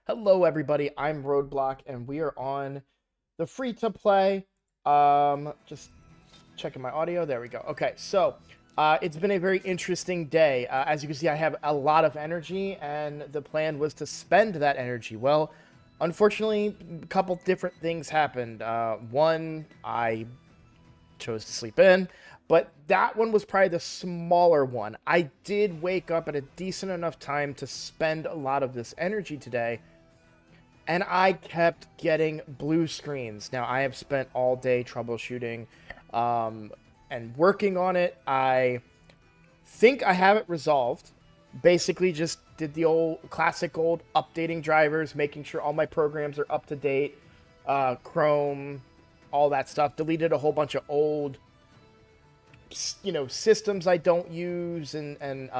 Hello, everybody. I'm Roadblock, and we are on the free to play. Just checking my audio. There we go. Okay, so it's been a very interesting day. As you can see, I have a lot of energy, and the plan was to spend that energy. Well, unfortunately, a couple different things happened. One, I chose to sleep in, but that one was probably the smaller one. I did wake up at a decent enough time to spend a lot of this energy today, and I kept getting blue screens. Now, I have spent all day troubleshooting and working on it. I think I have it resolved. Basically, just did the old classic old updating drivers, making sure all my programs are up to date, Chrome, all that stuff. Deleted a whole bunch of old, systems I don't use, and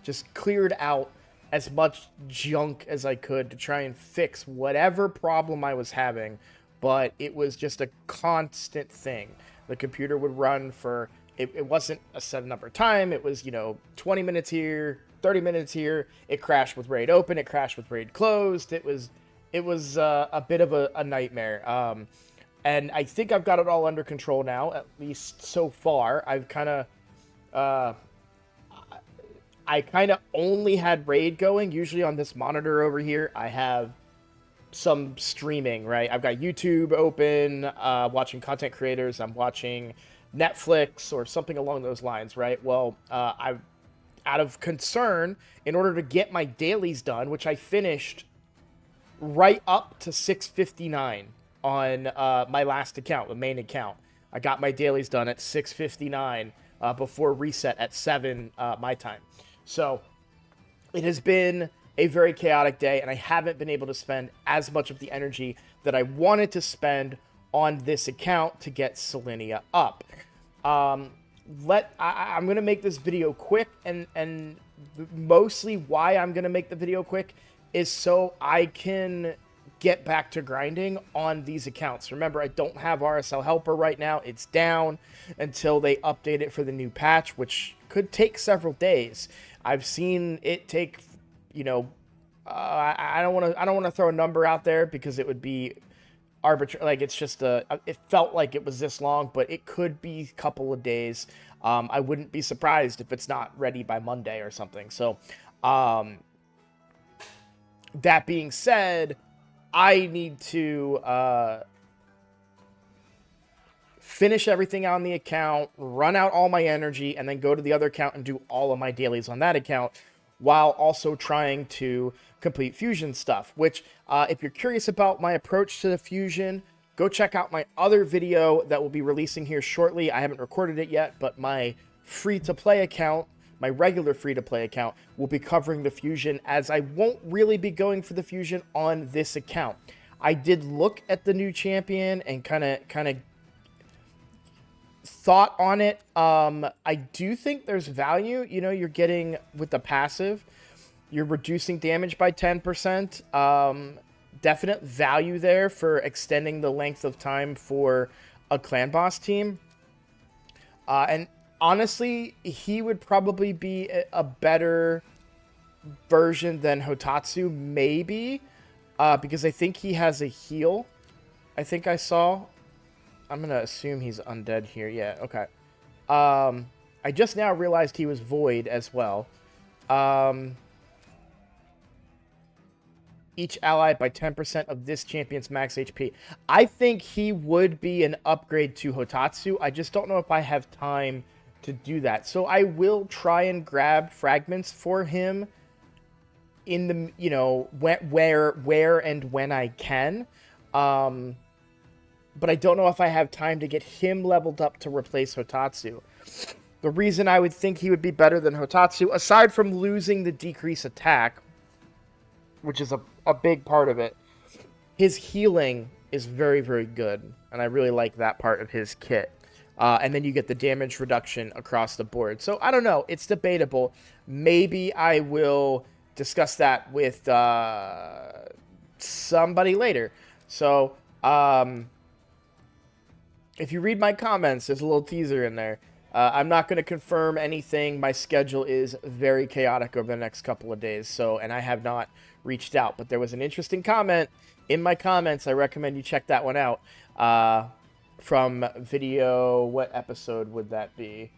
just cleared out as much junk as I could to try and fix whatever problem I was having. But it was just a constant thing. The computer would run for it wasn't a set number of time. It was 20 minutes here, 30 minutes here. It crashed with RAID open. It crashed with RAID closed. It was a bit of a nightmare. And I think I've got it all under control now, at least so far. Uh, I kind of only had RAID going. Usually on this monitor over here, I have some streaming, right? I've got YouTube open, watching content creators. I'm watching Netflix or something along those lines, right? Well, I've out of concern, in order to get my dailies done, which I finished right up to 6:59 on my last account, the main account. I got my dailies done at 6:59 before reset at 7 my time. So it has been a very chaotic day, and I haven't been able to spend as much of the energy that I wanted to spend on this account to get Selenia up. Um, I'm gonna make this video quick, and mostly why I'm gonna make the video quick is so I can get back to grinding on these accounts. Remember, I don't have RSL Helper right now. It's down until they update it for the new patch, which could take several days. I've seen it take, I don't want to. I don't want to throw a number out there because it would be arbitrary. Like it's just a. It felt like it was this long, but it could be a couple of days. I wouldn't be surprised if it's not ready by Monday or something. So, um, that being said, I need to finish everything on the account, run out all my energy, and then go to the other account and do all of my dailies on that account, while also trying to complete Fusion stuff. Which, if you're curious about my approach to the Fusion, go check out my other video that will be releasing here shortly. I haven't recorded it yet, but my free-to-play account, my regular free-to-play account, will be covering the Fusion, as I won't really be going for the Fusion on this account. I did look at the new champion and kind of thought on it. I do think there's value. You're getting with the passive, you're reducing damage by 10%. Definite value there for extending the length of time for a clan boss team. And honestly, he would probably be a better version than Hotatsu, maybe, because I think he has a heal. I think I saw. I'm gonna assume he's undead here. Yeah, okay. I just now realized he was void as well. Each ally by 10% of this champion's max HP. I think he would be an upgrade to Hotatsu. I just don't know if I have time to do that. So I will try and grab fragments for him in the, where and when I can. But I don't know if I have time to get him leveled up to replace Hotatsu. The reason I would think he would be better than Hotatsu, aside from losing the decrease attack, which is a big part of it, his healing is very, very good. And I really like that part of his kit. And then you get the damage reduction across the board. So I don't know. It's debatable. Maybe I will discuss that with somebody later. So, if you read my comments, there's a little teaser in there. I'm not going to confirm anything. My schedule is very chaotic over the next couple of days, so, and I have not reached out. But there was an interesting comment in my comments. I recommend you check that one out. From video, what episode would that be?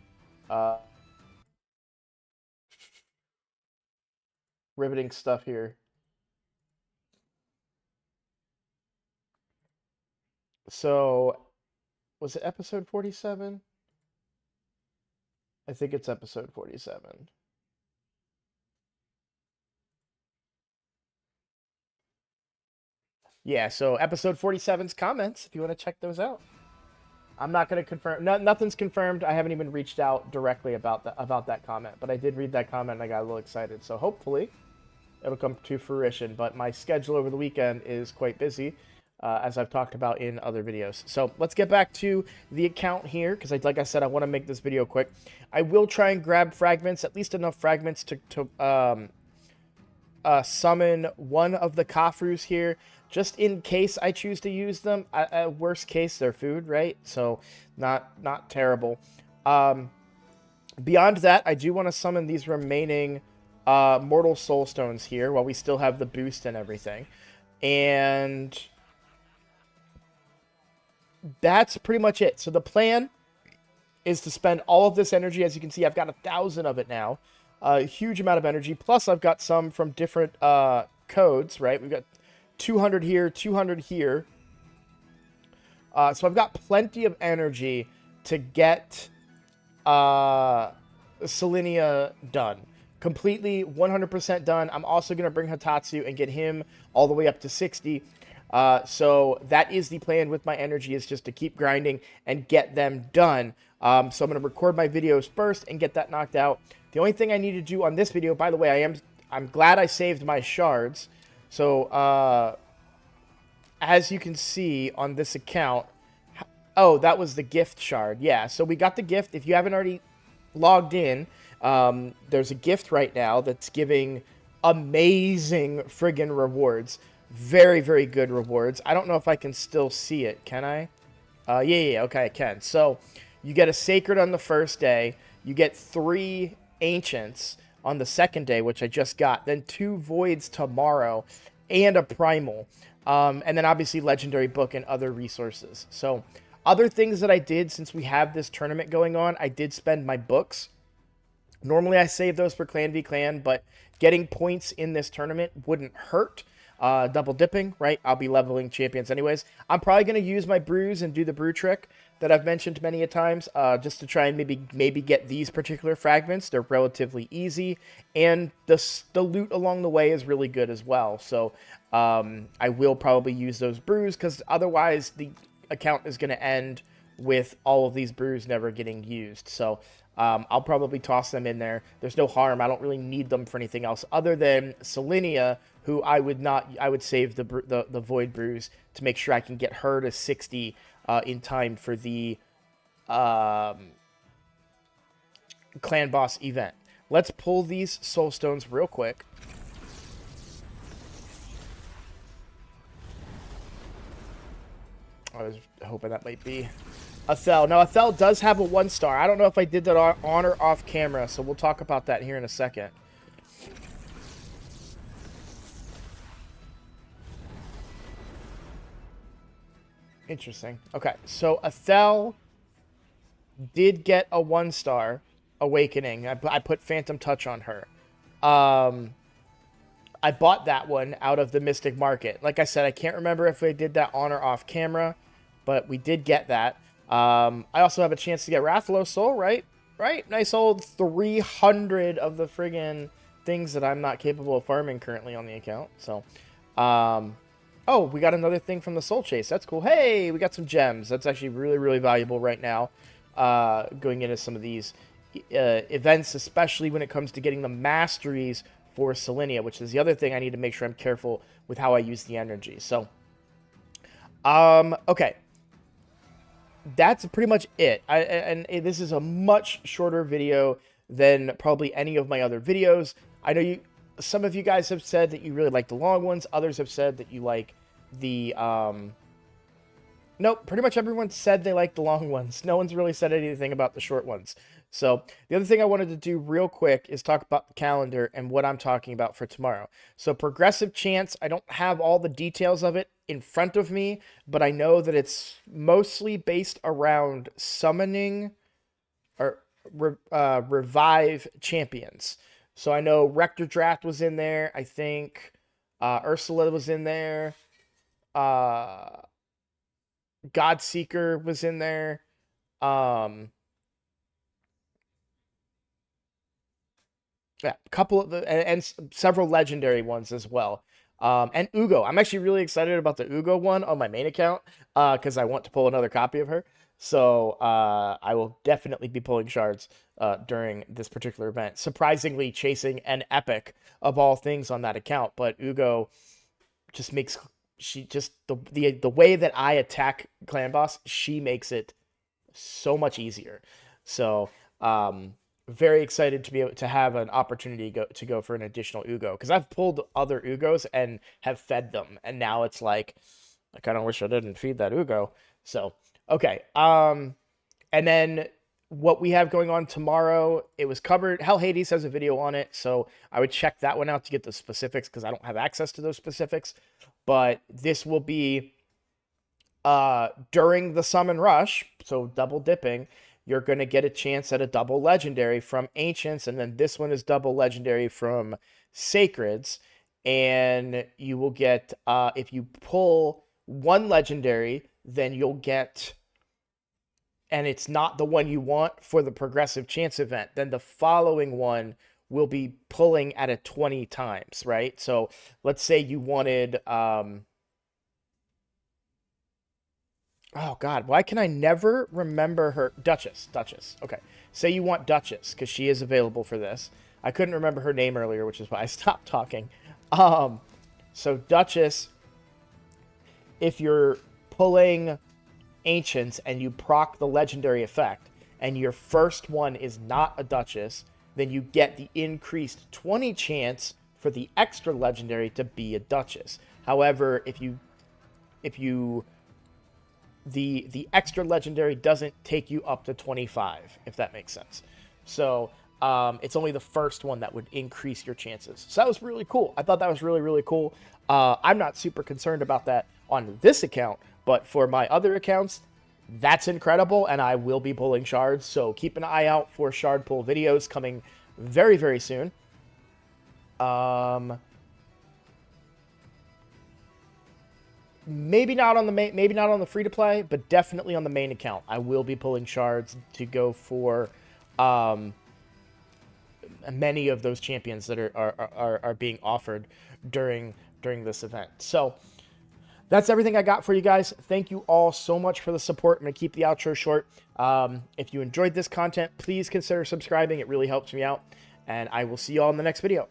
Riveting stuff here. So, was it episode 47? I think it's episode 47. Yeah, so episode 47's comments, if you want to check those out. I'm not going to confirm. Nothing's confirmed. I haven't even reached out directly about that comment, but I did read that comment and I got a little excited. So hopefully it'll come to fruition. But my schedule over the weekend is quite busy, as I've talked about in other videos. So let's get back to the account here, because like I said, I want to make this video quick. I will try and grab fragments, at least enough fragments to summon one of the Kafrus here, just in case I choose to use them. Worst case, they're food, right? So not terrible. Beyond that, I do want to summon these remaining Mortal Soul Stones here while we still have the boost and everything. And that's pretty much it. So the plan is to spend all of this energy. As you can see, I've got 1,000 of it now. A huge amount of energy. Plus, I've got some from different codes, right? We've got 200 here, 200 here. So I've got plenty of energy to get Selenia done. Completely 100% done. I'm also going to bring Hatatsu and get him all the way up to 60. So that is the plan with my energy, is just to keep grinding and get them done. So I'm going to record my videos first and get that knocked out. The only thing I need to do on this video, by the way, I'm glad I saved my shards. So, as you can see on this account, oh, that was the gift shard. Yeah, so we got the gift. If you haven't already logged in, there's a gift right now that's giving amazing friggin' rewards. Very, very good rewards. I don't know if I can still see it. Can I? Yeah, okay, I can. So, you get a Sacred on the first day. You get 3 Ancients on the second day, which I just got. Then 2 Voids tomorrow, and a Primal. And then obviously Legendary Book and other resources. So, other things that I did since we have this tournament going on, I did spend my books. Normally I save those for Clan v Clan, but getting points in this tournament wouldn't hurt. Double dipping, right? I'll be leveling champions anyways. I'm probably going to use my brews and do the brew trick that I've mentioned many a times, just to try and maybe get these particular fragments. They're relatively easy, and the loot along the way is really good as well. So I will probably use those brews, because otherwise the account is going to end with all of these brews never getting used. So I'll probably toss them in there. There's no harm. I don't really need them for anything else other than Selenia, who I would save the Void Brews to make sure I can get her to 60 in time for the Clan Boss event. Let's pull these Soul Stones real quick. I was hoping that might be Athel. Now, Athel does have a 1-star. I don't know if I did that on or off camera, so we'll talk about that here in a second. Interesting. Okay, so Athel did get a 1-star Awakening. I put Phantom Touch on her. I bought that one out of the Mystic Market. Like I said, I can't remember if I did that on or off camera, but we did get that. I also have a chance to get Rathalos Soul, right? Right? Nice old 300 of the friggin' things that I'm not capable of farming currently on the account. So, oh, we got another thing from the Soul Chase. That's cool. Hey, we got some gems. That's actually really, really valuable right now, going into some of these events, especially when it comes to getting the masteries for Selenia, which is the other thing I need to make sure I'm careful with how I use the energy. So, okay. That's pretty much it. And this is a much shorter video than probably any of my other videos. I know some of you guys have said that you really like the long ones. Others have said that you like the Nope, pretty much everyone said they liked the long ones. No one's really said anything about the short ones. So the other thing I wanted to do real quick is talk about the calendar and what I'm talking about for tomorrow. So Progressive Chance, I don't have all the details of it in front of me, but I know that it's mostly based around summoning or revive champions. So I know Rector Draft was in there. I think Ursula was in there. Godseeker was in there. Yeah, a couple of the and several legendary ones as well. And Ugo. I'm actually really excited about the Ugo one on my main account because I want to pull another copy of her. So I will definitely be pulling shards during this particular event. Surprisingly, chasing an epic of all things on that account, but Ugo just makes she just the way that I attack Clan Boss, she makes it so much easier. So very excited to be able to have an opportunity to go for an additional Ugo because I've pulled other Ugos and have fed them, and now it's like I kind of wish I didn't feed that Ugo. So okay, and then what we have going on tomorrow, it was covered. Hell Hades has a video on it, so I would check that one out to get the specifics because I don't have access to those specifics. But this will be during the summon rush, so double dipping. You're going to get a chance at a double legendary from Ancients, and then this one is double legendary from Sacreds. And you will get, if you pull one legendary, then you'll get, and it's not the one you want for the Progressive Chance event, then the following one will be pulling at it 20 times, right? So let's say you wanted, oh God, why can I never remember her? Duchess. Okay. Say you want Duchess, because she is available for this. I couldn't remember her name earlier, which is why I stopped talking. So Duchess, if you're pulling Ancients and you proc the legendary effect, and your first one is not a Duchess, then you get the increased 20 chance for the extra legendary to be a Duchess. However, if you the extra legendary doesn't take you up to 25, if that makes sense. So it's only the first one that would increase your chances. So that was really cool. I thought that was really, really cool. I'm not super concerned about that on this account, but for my other accounts, that's incredible, and I will be pulling shards. So keep an eye out for shard pull videos coming very, very soon. Maybe not on the free to play, but definitely on the main account. I will be pulling shards to go for many of those champions that are being offered during this event. So that's everything I got for you guys. Thank you all so much for the support. I'm going to keep the outro short. If you enjoyed this content, please consider subscribing. It really helps me out. And I will see you all in the next video.